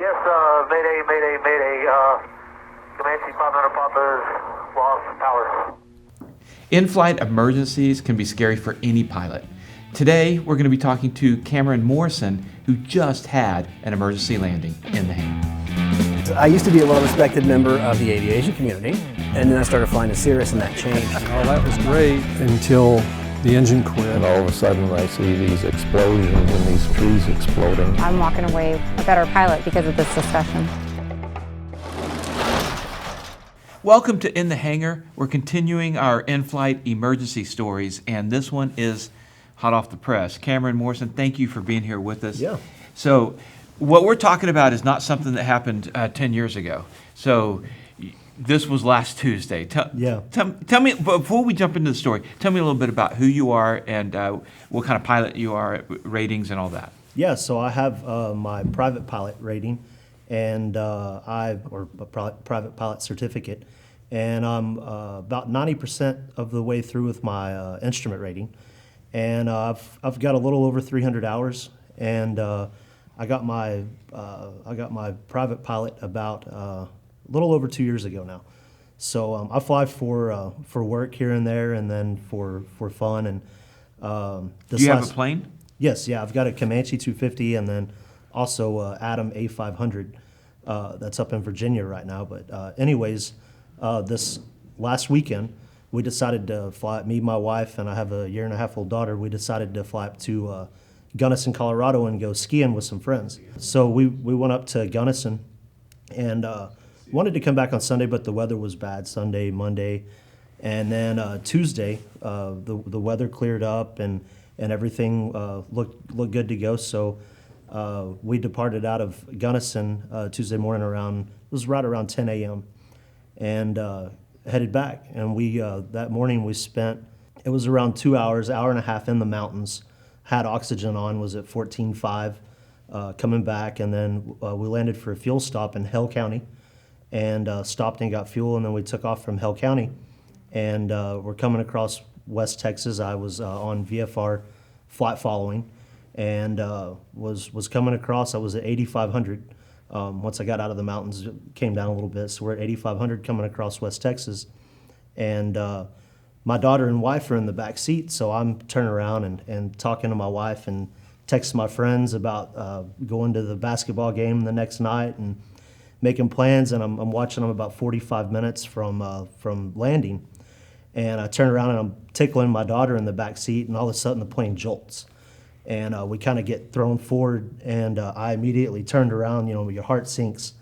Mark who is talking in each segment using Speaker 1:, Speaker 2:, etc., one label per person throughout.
Speaker 1: Yes, mayday, mayday, mayday. Comanche 500 Papa's lost power.
Speaker 2: In-flight emergencies can be scary for any pilot. Today, we're going to be talking to Cameron Morrison, who just had an emergency landing in the hangar.
Speaker 3: I used to be a well-respected member of the aviation community, and then I started flying to Cirrus, and that changed.
Speaker 4: Oh, that was great until the engine quit.
Speaker 5: And all of a sudden I see these explosions and these trees exploding.
Speaker 6: I'm walking away a better pilot because of this discussion.
Speaker 2: Welcome to In the Hangar. We're continuing our in-flight emergency stories, and this one is hot off the press. Cameron Morrison, thank you for being here with us.
Speaker 3: Yeah.
Speaker 2: So what we're talking about is not something that happened 10 years ago. So this was last Tuesday. Tell me, before we jump into the story, tell me a little bit about who you are and what kind of pilot you are, ratings and all that.
Speaker 3: Yeah, so I have my private pilot rating, and private pilot certificate, and I'm about 90% of the way through with my instrument rating, and I've got a little over 300 hours, and I got my private pilot about a little over 2 years ago now. So I fly for work here and there, and then for fun. And
Speaker 2: Do you have a plane?
Speaker 3: Yes, yeah, I've got a Comanche 250, and then also Adam A500 that's up in Virginia right now. But anyways, this last weekend, we decided to fly, me, my wife, and I have a 1.5-year-old daughter, we decided to fly up to Gunnison, Colorado, and go skiing with some friends. So we went up to Gunnison, and wanted to come back on Sunday, but the weather was bad Sunday, Monday, and then Tuesday, the weather cleared up and everything looked good to go. So we departed out of Gunnison Tuesday morning it was right around 10 a.m. and headed back. And we that morning we spent, it was around 2 hours, hour and a half in the mountains, had oxygen on, was at 14.5 coming back, and then we landed for a fuel stop in Hell County, and stopped and got fuel, and then we took off from Hell County, and we're coming across West Texas. I was on VFR flight following, and was coming across. I was at 8,500. Once I got out of the mountains, it came down a little bit, so we're at 8,500 coming across West Texas, and my daughter and wife are in the back seat, so I'm turning around and talking to my wife and texting my friends about going to the basketball game the next night and making plans, and I'm watching them about 45 minutes from landing. And I turn around and I'm tickling my daughter in the back seat, and all of a sudden the plane jolts. And we kind of get thrown forward, and I immediately turned around, your heart sinks,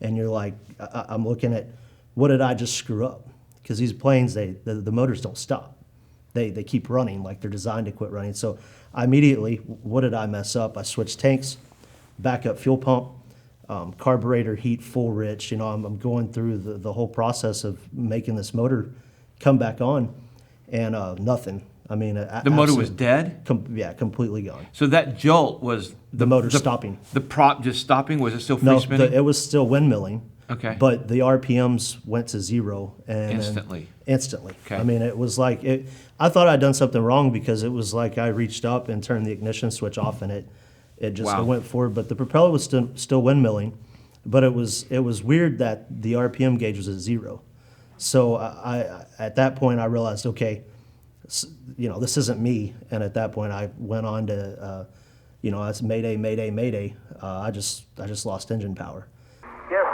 Speaker 3: and you're like, I'm looking at, what did I just screw up? Because these planes, the motors don't stop. They keep running like they're designed to quit running. So I immediately, what did I mess up? I switched tanks, backup fuel pump, carburetor heat full rich. I'm going through the whole process of making this motor come back on, and nothing. I mean,
Speaker 2: the motor was dead?
Speaker 3: Completely gone.
Speaker 2: So that jolt was
Speaker 3: the motor stopping.
Speaker 2: The prop just stopping? Was it still free
Speaker 3: No,
Speaker 2: spinning?
Speaker 3: it was still windmilling.
Speaker 2: Okay.
Speaker 3: But the RPMs went to zero. And
Speaker 2: instantly?
Speaker 3: Instantly.
Speaker 2: Okay.
Speaker 3: I mean, it was like, I thought I'd done something wrong, because it was like I reached up and turned the ignition switch off, and it just went forward. But the propeller was still windmilling. But it was weird that the RPM gauge was at zero. So I at that point I realized, okay, this isn't me. And at that point I went on to, that's mayday, mayday, mayday. I just lost engine power.
Speaker 1: Yes,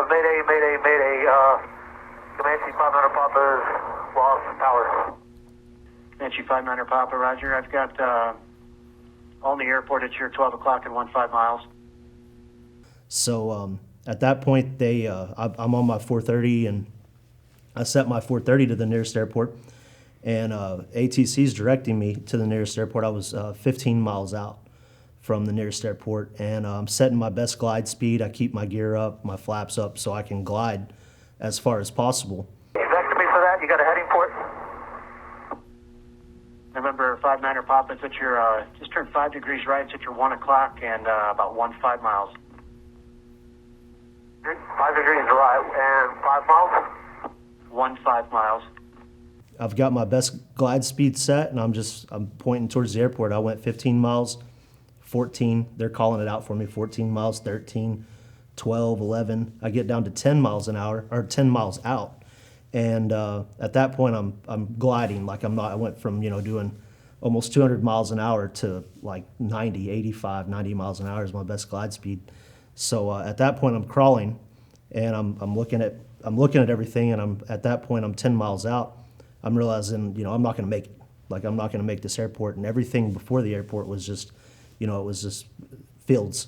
Speaker 1: mayday, mayday, mayday. Comanche 500 Papa's lost power.
Speaker 7: Comanche 500 Papa, roger. I've got Olney Airport at your 12 o'clock and 15 miles.
Speaker 3: So at that point, I'm on my 430, and I set my 430 to the nearest airport, and ATC's directing me to the nearest airport. I was 15 miles out from the nearest airport, and I'm setting my best glide speed. I keep my gear up, my flaps up, so I can glide as far as possible.
Speaker 1: Vector me for that. You got a heading port?
Speaker 7: November 59er Papa, it's at your, just turned 5 degrees right. It's at your 1 o'clock and about 15 miles.
Speaker 1: 5 degrees right, and 5 miles?
Speaker 7: 15 miles.
Speaker 3: I've got my best glide speed set, and I'm pointing towards the airport. I went 15 miles, 14. They're calling it out for me. 14 miles, 13, 12, 11. I get down to 10 miles an hour, or 10 miles out. And at that point, I'm gliding like I'm not. I went from, doing almost 200 miles an hour to like 90, 85, 90 miles an hour is my best glide speed. So at that point, I'm crawling, and I'm looking at everything, and at that point I'm 10 miles out. I'm realizing, I'm not going to make it. Like, I'm not going to make this airport, and everything before the airport was just, it was just fields.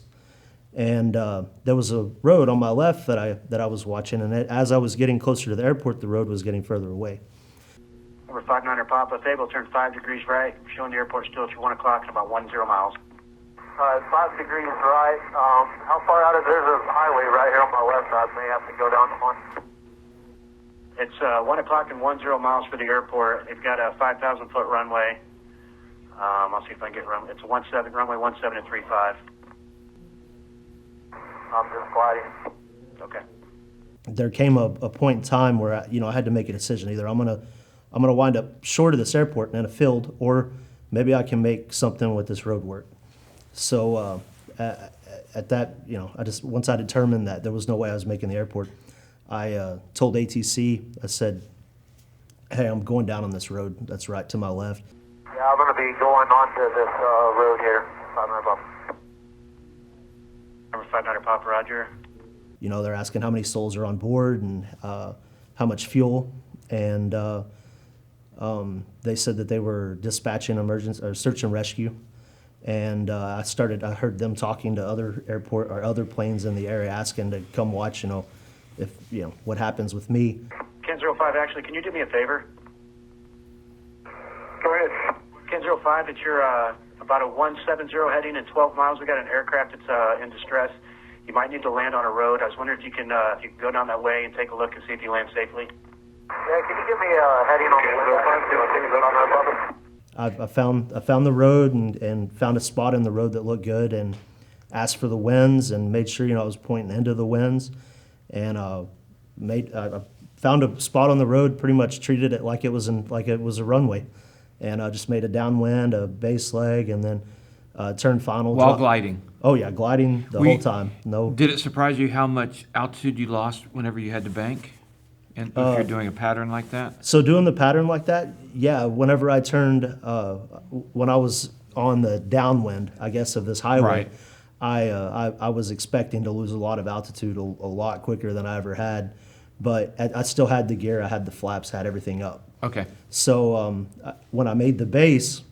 Speaker 3: And there was a road on my left that I was watching, and as I was getting closer to the airport, the road was getting further away.
Speaker 7: Number 59er Papa, table turn 5 degrees right, showing the airport still at 1 o'clock and about 10 miles.
Speaker 1: 5 degrees right. How far out is there's a highway right here on my left side? May have to go down to one.
Speaker 7: It's 1 o'clock and 10 miles for the airport. They've got a 5,000 foot runway. I'll see if I can get runway. It's runway 17 and 35.
Speaker 1: I'm just gliding.
Speaker 7: Okay.
Speaker 3: There came a point in time where I had to make a decision. Either I'm gonna wind up short of this airport and in a field, or maybe I can make something with this road work. So at that, once I determined that there was no way I was making the airport, I told ATC. I said, "Hey, I'm going down on this road that's right to my left."
Speaker 1: Yeah, I'm going to be going onto this road here. 500 Papa.
Speaker 7: Number 59er Papa, Roger.
Speaker 3: They're asking how many souls are on board and how much fuel, and they said that they were dispatching emergency or search and rescue. And I heard them talking to other planes in the area, asking to come watch, if what happens with me.
Speaker 7: Ken 05, actually, can you do me a favor?
Speaker 1: Go ahead.
Speaker 7: Ken 05, it's your about a 170 heading in 12 miles. We got an aircraft that's in distress. You might need to land on a road. I was wondering if you can go down that way and take a look and see if you land safely.
Speaker 1: Yeah, can you give me a heading on the window?
Speaker 3: I found the road and found a spot in the road that looked good, and asked for the winds and made sure I was pointing into the winds, and I found a spot on the road, pretty much treated it like it was a runway, and I just made a downwind, a base leg, and then turned final.
Speaker 2: While gliding.
Speaker 3: Oh yeah, gliding the whole time. No.
Speaker 2: Did it surprise you how much altitude you lost whenever you had to bank? And if you're doing a pattern like that?
Speaker 3: So doing the pattern like that, yeah, whenever I turned, when I was on the downwind, I guess, of this highway,
Speaker 2: Right.
Speaker 3: I was expecting to lose a lot of altitude a lot quicker than I ever had. But I still had the gear, I had the flaps, had everything up.
Speaker 2: Okay.
Speaker 3: So when I made the base,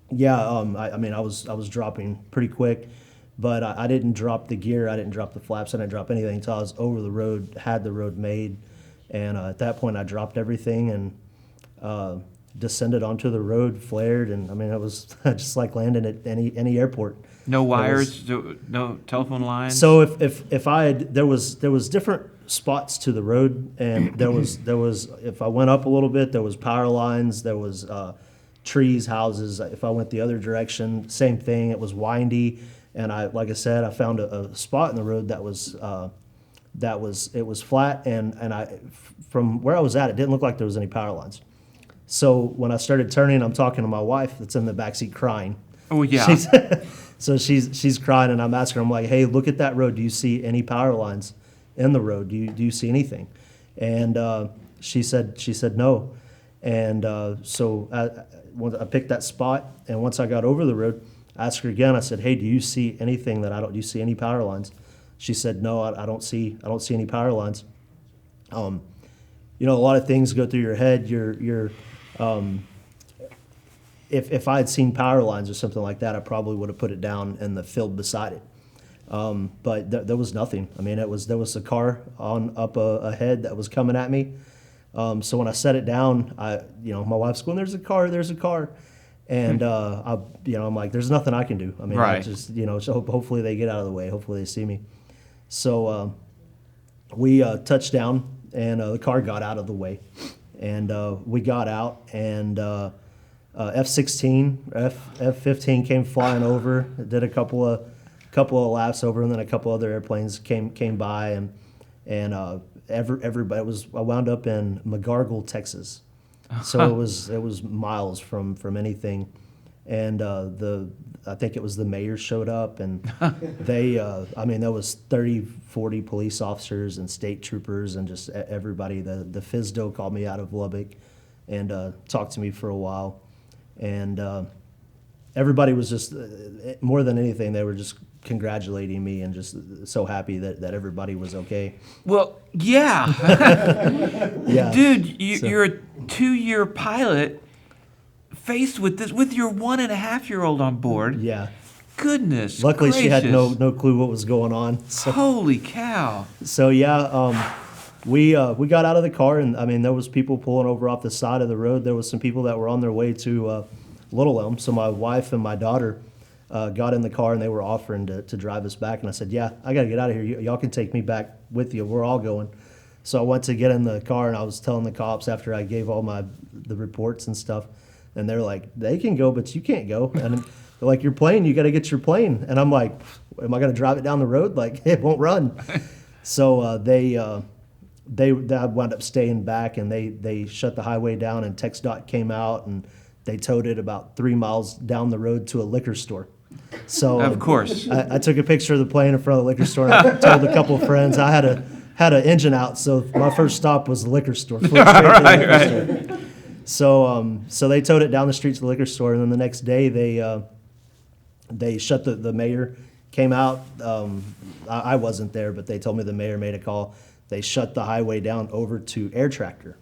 Speaker 3: yeah, I was dropping pretty quick, but I didn't drop the gear, I didn't drop the flaps, I didn't drop anything until I was over the road, had the road made. And at that point, I dropped everything and descended onto the road, flared, and it was just like landing at any airport.
Speaker 2: No wires, no telephone lines.
Speaker 3: So if I had, there was different spots to the road, and there was if I went up a little bit, there was power lines, there was trees, houses. If I went the other direction, same thing. It was windy, and like I said, I found a spot in the road that was flat, and from where I was at, it didn't look like there was any power lines. So when I started turning, I'm talking to my wife that's in the backseat crying.
Speaker 2: Oh yeah.
Speaker 3: She's crying, and I'm asking her, I'm like, hey, look at that road. Do you see any power lines in the road? Do you see anything? And she said no. And so I picked that spot, and once I got over the road, I asked her again. I said, hey, do you see anything do you see any power lines? She said, no, I don't see any power lines. A lot of things go through your head. If I had seen power lines or something like that, I probably would have put it down in the field beside it. But there was nothing. There was a car up ahead that was coming at me. So when I set it down, my wife's going, there's a car. And I'm like, there's nothing I can do.
Speaker 2: Right.
Speaker 3: I just so hopefully they get out of the way. Hopefully they see me. So we touched down, and the car got out of the way, and we got out, and F-16, F-15 came flying over, did a couple of laps over, and then a couple other airplanes came by, and everybody I wound up in McGargle, Texas. So it was miles from anything, and I think it was the mayor showed up, and they, I mean, there was 30, 40 police officers and state troopers and just everybody. The FISDO called me out of Lubbock and talked to me for a while, and everybody was just, more than anything, they were just congratulating me and just so happy that everybody was okay.
Speaker 2: Well, yeah.
Speaker 3: Yeah.
Speaker 2: Dude, you're a 2-year pilot faced with this, with your 1.5-year-old on board.
Speaker 3: Yeah.
Speaker 2: Goodness
Speaker 3: Luckily,
Speaker 2: gracious.
Speaker 3: she had no clue what was going on. So.
Speaker 2: Holy cow.
Speaker 3: So yeah, we got out of the car, and I mean there was people pulling over off the side of the road. There was some people that were on their way to Little Elm. So my wife and my daughter got in the car, and they were offering to drive us back. And I said, yeah, I got to get out of here. Y'all can take me back with you. We're all going. So I went to get in the car, and I was telling the cops after I gave all the reports and stuff, and they're like, they can go, but you can't go. And they're like, your plane, you got to get your plane. And I'm like, am I going to drive it down the road? Like, it won't run. So they wound up staying back, and they shut the highway down, and TxDOT came out, and they towed it about 3 miles down the road to a liquor store. So
Speaker 2: Of course.
Speaker 3: I took a picture of the plane in front of the liquor store, and I told a couple of friends. I had an engine out, so my first stop was the liquor store. Flew straight to the liquor store. So they towed it down the street to the liquor store, and then the next day they shut the mayor came out. I wasn't there, but they told me the mayor made a call. They shut the highway down over to Air Tractor.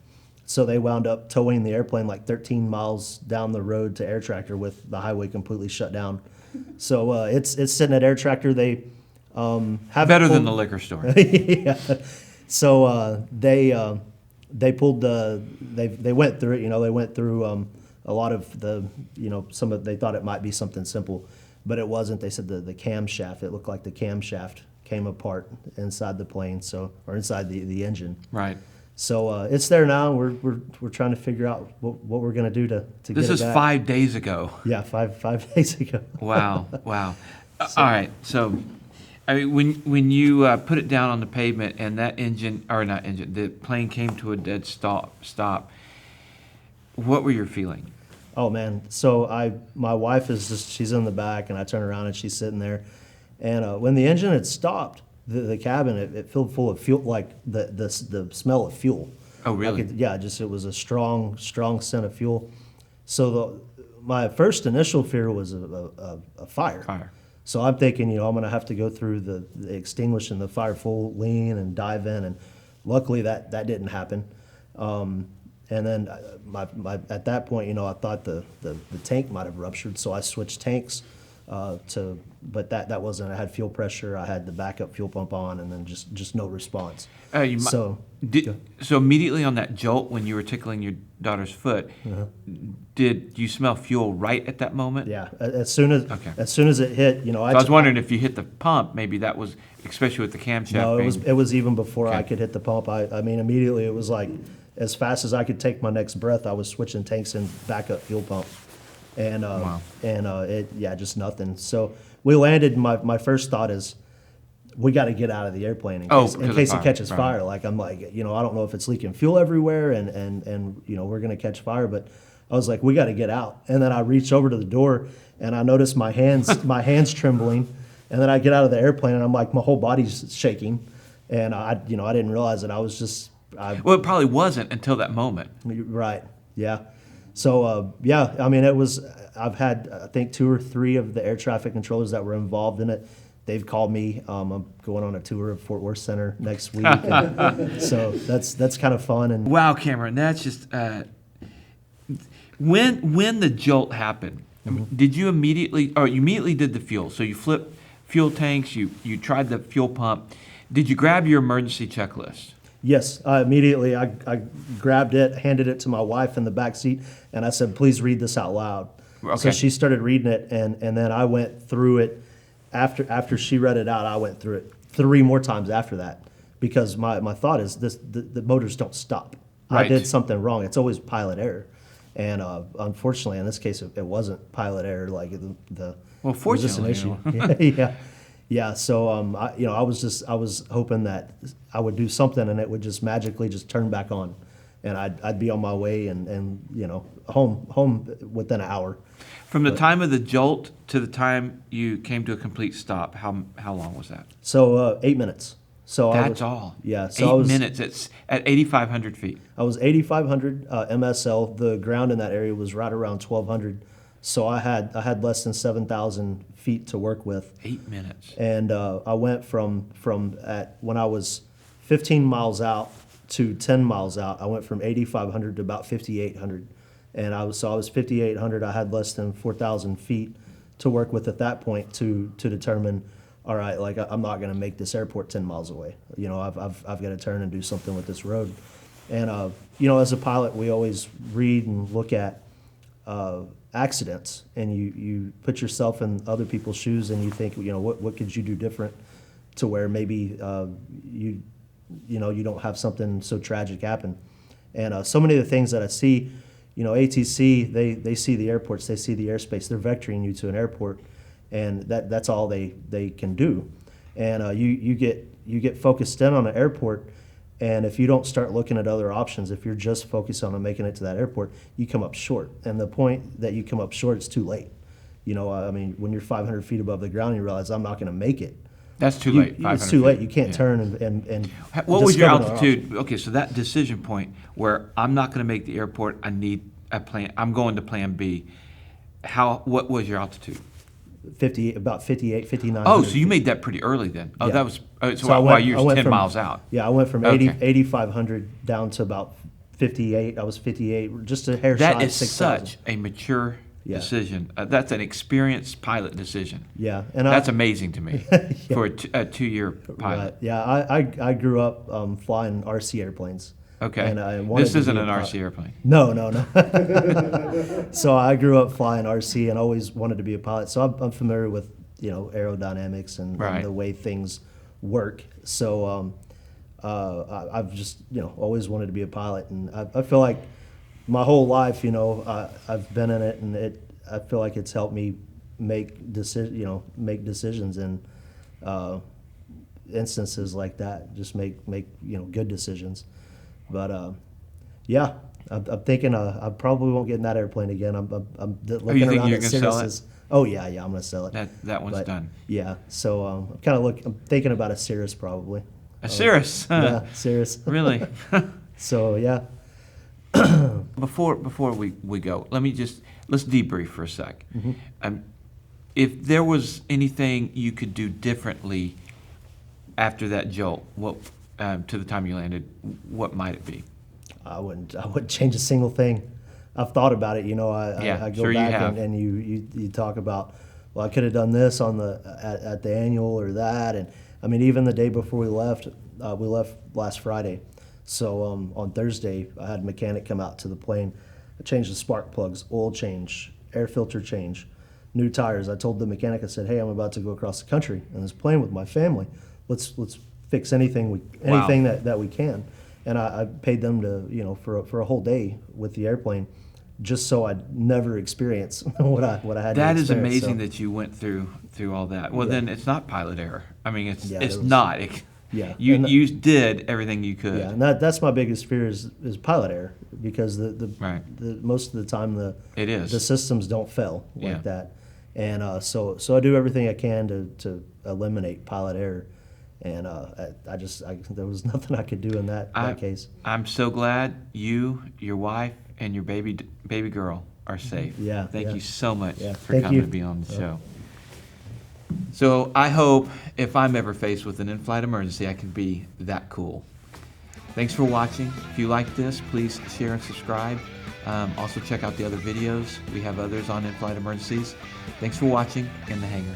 Speaker 3: So they wound up towing the airplane like 13 miles down the road to Air Tractor with the highway completely shut down. So it's sitting at Air Tractor. They have
Speaker 2: Better than the liquor store.
Speaker 3: yeah. So they pulled they went through it. You know, they went through a lot of they thought it might be something simple, but it wasn't. They said the camshaft. It looked like the camshaft came apart inside the plane, or inside the engine.
Speaker 2: Right.
Speaker 3: So it's there now. We're trying to figure out what we're gonna do to get it back.
Speaker 2: This is 5 days ago.
Speaker 3: Yeah, five days ago.
Speaker 2: Wow. Wow. All right. So, I mean, when you put it down on the pavement and that the plane came to a dead stop, what were you feeling?
Speaker 3: Oh man. So my wife she's in the back, and I turn around and she's sitting there, and when the engine had stopped, the cabin it filled full of fuel, like the smell of fuel.
Speaker 2: Oh really?
Speaker 3: It was a strong scent of fuel. So my first initial fear was a fire.
Speaker 2: Fire.
Speaker 3: So I'm thinking, I'm going to have to go through the extinguishing the fire full lean and dive in, and luckily that didn't happen. And then at that point, I thought the tank might have ruptured, so I switched tanks but that wasn't. I had fuel pressure, I had the backup fuel pump on, and then just no response. So
Speaker 2: immediately on that jolt when you were tickling your daughter's foot, did you smell fuel right at that moment?
Speaker 3: Yeah, as soon as it hit,
Speaker 2: I was wondering if you hit the pump, maybe that was, especially with the camshaft.
Speaker 3: No, it was even before I could hit the pump. I mean, immediately it was like, as fast as I could take my next breath, I was switching tanks and backup fuel pump, and just nothing. So we landed. My first thought is, we got to get out of the airplane in case it catches fire. Like I'm like, I don't know if it's leaking fuel everywhere, and we're gonna catch fire. But I was like, we got to get out. And then I reach over to the door, and I notice my hands trembling. And then I get out of the airplane, and I'm like, my whole body's shaking, and I didn't realize it. I was just.
Speaker 2: Well, it probably wasn't until that moment.
Speaker 3: Right. Yeah. So I mean, it was. I've had I think 2 or 3 of the air traffic controllers that were involved in it. They've called me. I'm going on a tour of Fort Worth Center next week, so that's kind of fun. And
Speaker 2: wow, Cameron, that's just when the jolt happened. Did you immediately did the fuel? So you flipped fuel tanks. You tried the fuel pump. Did you grab your emergency checklist?
Speaker 3: Yes, immediately I grabbed it, handed it to my wife in the back seat, and I said, "Please read this out loud."
Speaker 2: Okay.
Speaker 3: So she started reading it, and then I went through it. After she read it out, I went through it 3 more times after that, because my thought is the motors don't stop.
Speaker 2: Right.
Speaker 3: I did something wrong. It's always pilot error, and unfortunately in this case it wasn't pilot error. Like it was just an issue. Yeah. So I was hoping that I would do something and it would just magically just turn back on, and I'd be on my way and home within an hour.
Speaker 2: From the time of the jolt to the time you came to a complete stop, how long was that?
Speaker 3: So 8 minutes. So
Speaker 2: That's all.
Speaker 3: Yeah. So
Speaker 2: 8 minutes. It's at 8,500 feet.
Speaker 3: I was 8,500 MSL. The ground in that area was right around 1,200. So I had less than 7,000 feet to work with.
Speaker 2: 8 minutes.
Speaker 3: And I went from when I was 15 miles out to 10 miles out. I went from 8,500 to about 5,800, and I was 5,800. I had less than 4,000 feet to work with at that point to determine, all right, like I'm not going to make this airport 10 miles away. I've got to turn and do something with this road. And as a pilot, we always read and look at accidents, and you put yourself in other people's shoes, and you think, what could you do different to where maybe you don't have something so tragic happen. And so many of the things that I see, ATC, they see the airports, they see the airspace, they're vectoring you to an airport, and that's all they can do. And you get focused in on an airport, and if you don't start looking at other options, if you're just focused on making it to that airport, you come up short. And the point that you come up short, it's too late. When you're 500 feet above the ground, you realize I'm not going to make it.
Speaker 2: That's too late.
Speaker 3: It's too late. You can't
Speaker 2: Yeah.
Speaker 3: turn and
Speaker 2: What was your
Speaker 3: discover another
Speaker 2: altitude? Okay, so that decision point where I'm not going to make the airport, I need a plan. I'm going to plan B. What was your altitude?
Speaker 3: 50, about 58, 59.
Speaker 2: Oh, so you made that pretty early then. Oh,
Speaker 3: Yeah.
Speaker 2: that was
Speaker 3: So
Speaker 2: while you were 10 miles out.
Speaker 3: Yeah, I went from
Speaker 2: Okay.
Speaker 3: 8,500 down to about 58. I was 58, just a hair
Speaker 2: That
Speaker 3: shy of
Speaker 2: is
Speaker 3: 6,000.
Speaker 2: such a mature
Speaker 3: Yeah.
Speaker 2: decision. That's an experienced pilot decision.
Speaker 3: Yeah, and
Speaker 2: That's amazing to me for a two-year pilot.
Speaker 3: Right. Yeah, I grew up flying RC airplanes.
Speaker 2: Okay.
Speaker 3: And I wanted
Speaker 2: This
Speaker 3: to
Speaker 2: isn't
Speaker 3: be a
Speaker 2: an
Speaker 3: pilot.
Speaker 2: RC airplane.
Speaker 3: No. So I grew up flying RC and always wanted to be a pilot. So I'm familiar with aerodynamics and
Speaker 2: Right.
Speaker 3: the way things work. So I've just always wanted to be a pilot, and I feel like my whole life I've been in it, and I feel like it's helped me make decisions in instances like that. Just make good decisions. But yeah, I'm thinking I probably won't get in that airplane again. I'm looking
Speaker 2: you think
Speaker 3: around
Speaker 2: you're
Speaker 3: at
Speaker 2: gonna sell it?
Speaker 3: Cirrus's. Oh yeah, I'm gonna sell it.
Speaker 2: That one's
Speaker 3: But,
Speaker 2: done.
Speaker 3: Yeah, so I'm thinking about a Cirrus probably.
Speaker 2: A Cirrus?
Speaker 3: Yeah, Cirrus.
Speaker 2: Really?
Speaker 3: So yeah.
Speaker 2: Before we go, let's debrief for a sec.
Speaker 3: Mm-hmm.
Speaker 2: If there was anything you could do differently after that jolt, what to the time you landed, what might it be?
Speaker 3: I wouldn't change a single thing. I've thought about it. I go
Speaker 2: sure you
Speaker 3: back
Speaker 2: have.
Speaker 3: and you talk about, well, I could have done this on at the annual or that, and I mean even the day before we left last Friday. So on Thursday, I had a mechanic come out to the plane. I changed the spark plugs, oil change, air filter change, new tires. I told the mechanic, I said, hey, I'm about to go across the country in this plane with my family. Let's fix anything that we can. And I paid them to for a whole day with the airplane, just so I'd never experience what I had to experience.
Speaker 2: That is amazing that you went through all that. Well,
Speaker 3: Yeah.
Speaker 2: Then it's not pilot error. I mean, it's
Speaker 3: Yeah,
Speaker 2: not.
Speaker 3: Yeah.
Speaker 2: You did everything you could.
Speaker 3: Yeah, and that's my biggest fear is pilot error, because
Speaker 2: Right.
Speaker 3: the most of the time
Speaker 2: It is.
Speaker 3: the systems don't fail like
Speaker 2: Yeah.
Speaker 3: that, and so I do everything I can to eliminate pilot error, and there was nothing I could do in that case.
Speaker 2: I'm so glad you, your wife, and your baby girl are safe.
Speaker 3: Yeah,
Speaker 2: Thank
Speaker 3: yeah.
Speaker 2: you so much
Speaker 3: Yeah,
Speaker 2: for
Speaker 3: thank
Speaker 2: coming
Speaker 3: you.
Speaker 2: to be on the show. So I hope if I'm ever faced with an in-flight emergency, I can be that cool. Thanks for watching. If you like this, please share and subscribe. Also check out the other videos. We have others on in-flight emergencies. Thanks for watching In the Hangar.